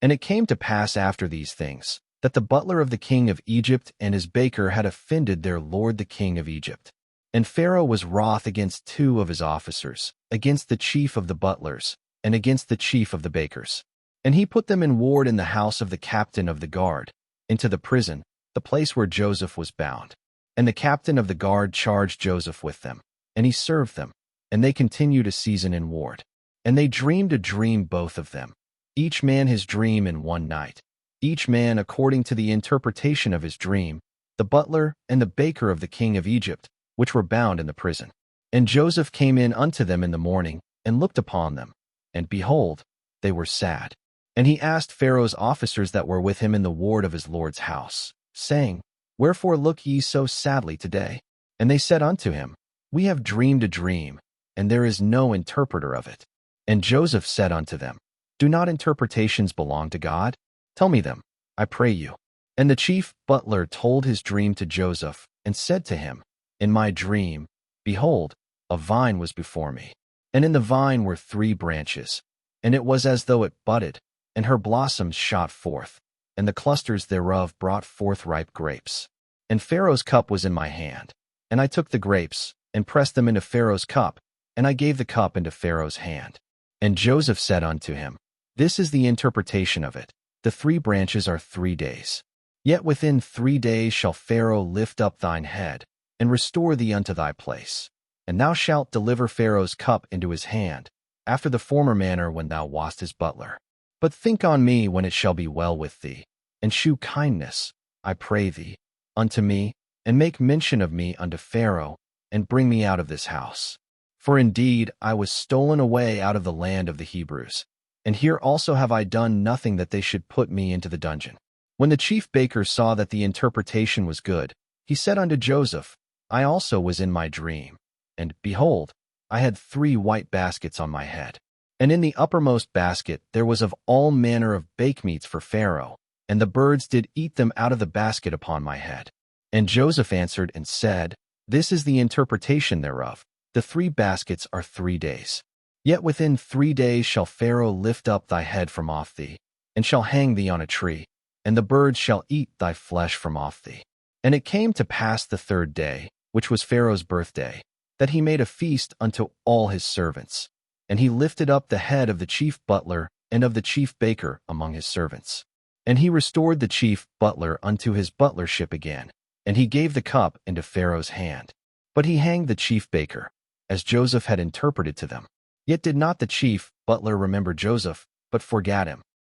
And it came to pass after these things, that the butler of the king of Egypt and his baker had offended their lord the king of Egypt. And Pharaoh was wroth against two of his officers, against the chief of the butlers, and against the chief of the bakers. And he put them in ward in the house of the captain of the guard, into the prison, the place where Joseph was bound. And the captain of the guard charged Joseph with them, and he served them, and they continued a season in ward. And they dreamed a dream both of them, each man his dream in one night, each man according to the interpretation of his dream, the butler and the baker of the king of Egypt, which were bound in the prison. And Joseph came in unto them in the morning, and looked upon them, and behold, they were sad. And he asked Pharaoh's officers that were with him in the ward of his lord's house, saying, Wherefore look ye so sadly today? And they said unto him, We have dreamed a dream, and there is no interpreter of it. And Joseph said unto them, Do not interpretations belong to God? Tell me them, I pray you. And the chief butler told his dream to Joseph, and said to him, In my dream, behold, a vine was before me, and in the vine were 3 branches, and it was as though it budded, and her blossoms shot forth, and the clusters thereof brought forth ripe grapes. And Pharaoh's cup was in my hand, and I took the grapes, and pressed them into Pharaoh's cup, and I gave the cup into Pharaoh's hand. And Joseph said unto him, This is the interpretation of it. The 3 branches are 3 days. Yet within 3 days shall Pharaoh lift up thine head, and restore thee unto thy place. And thou shalt deliver Pharaoh's cup into his hand, after the former manner when thou wast his butler. But think on me when it shall be well with thee, and shew kindness, I pray thee, unto me, and make mention of me unto Pharaoh, and bring me out of this house. For indeed I was stolen away out of the land of the Hebrews, and here also have I done nothing that they should put me into the dungeon. When the chief baker saw that the interpretation was good, he said unto Joseph, I also was in my dream, and, behold, I had 3 white baskets on my head. And in the uppermost basket there was of all manner of bakemeats for Pharaoh, and the birds did eat them out of the basket upon my head. And Joseph answered and said, This is the interpretation thereof. The 3 baskets are 3 days. Yet within 3 days shall Pharaoh lift up thy head from off thee, and shall hang thee on a tree, and the birds shall eat thy flesh from off thee. And it came to pass the 3rd day, which was Pharaoh's birthday, that he made a feast unto all his servants. And he lifted up the head of the chief butler and of the chief baker among his servants. And he restored the chief butler unto his butlership again, and he gave the cup into Pharaoh's hand. But he hanged the chief baker, as Joseph had interpreted to them. Yet did not the chief butler remember Joseph, but forgat him.